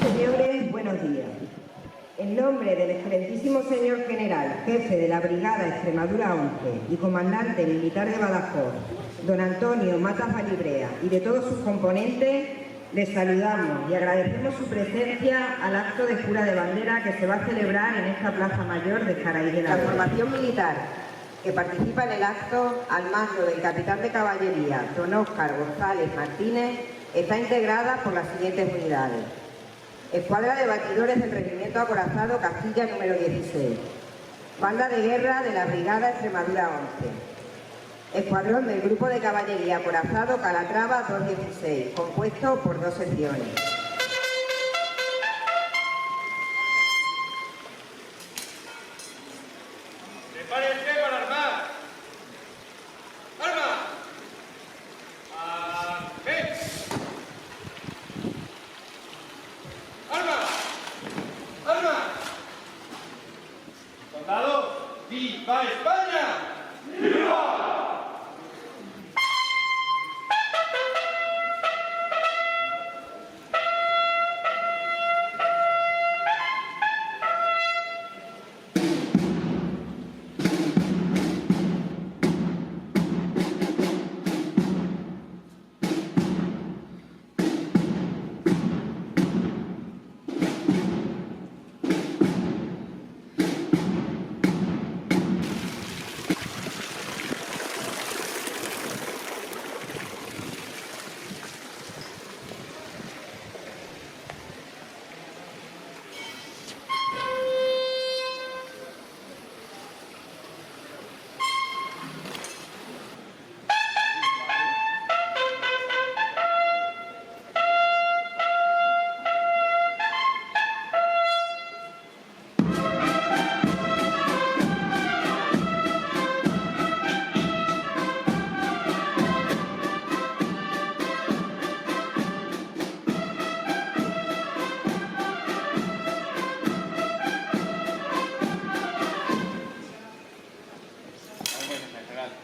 Señores, buenos días. En nombre del excelentísimo señor general, jefe de la Brigada Extremadura 11 y comandante militar de Badajoz, don Antonio Matas Valibrea, y de todos sus componentes, les saludamos y agradecemos su presencia al acto de jura de bandera que se va a celebrar en esta Plaza Mayor de Jaraíz de la Vega. La formación militar que participa en el acto, al mando del capitán de caballería, don Óscar González Martínez, está integrada por las siguientes unidades: Escuadra de Batidores del Regimiento Acorazado Castilla número 16, Banda de Guerra de la Brigada Extremadura 11, Escuadrón del Grupo de Caballería Acorazado Calatrava 216, compuesto por 2 secciones. ¡Prepárense para armar! ¡Arma! ¡Arma! ¡Arma! ¡Soldados! ¡Viva España! ¡Viva!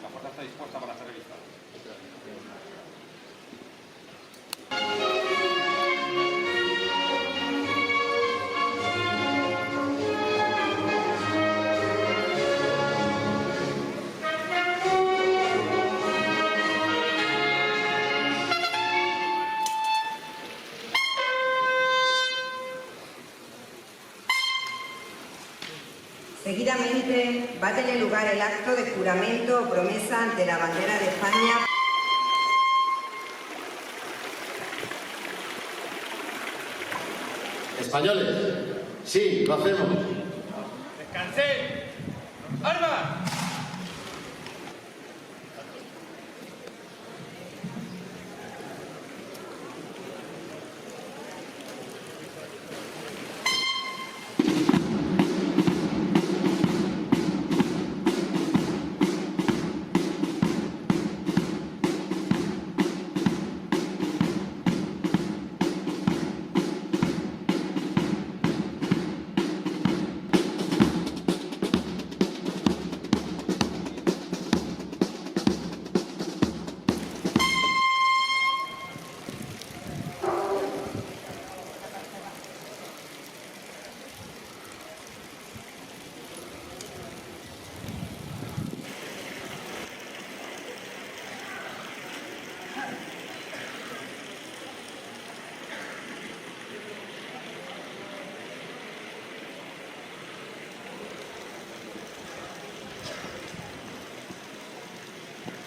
La fuerza está dispuesta para ser revistada. Seguidamente va a tener lugar el acto de juramento o promesa ante la bandera de España. Españoles, sí, lo hacemos. ¡Descansé! ¡Arma!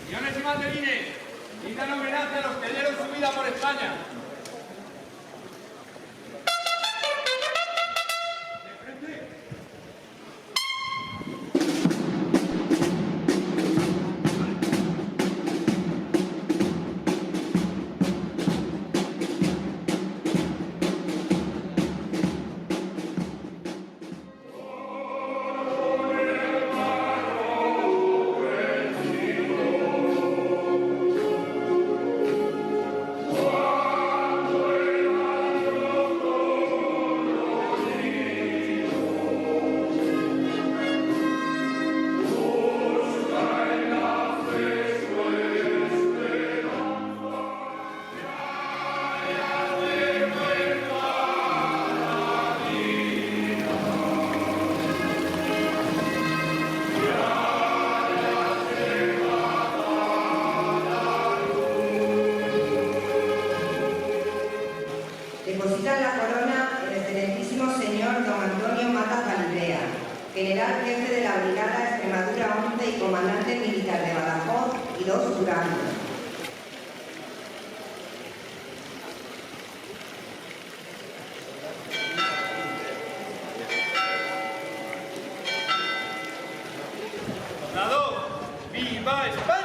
Señores y banderines, rindan homenaje a los que dieron su vida por España. De frente. comandante militar de Badajoz y 2 jurados. ¡Viva España!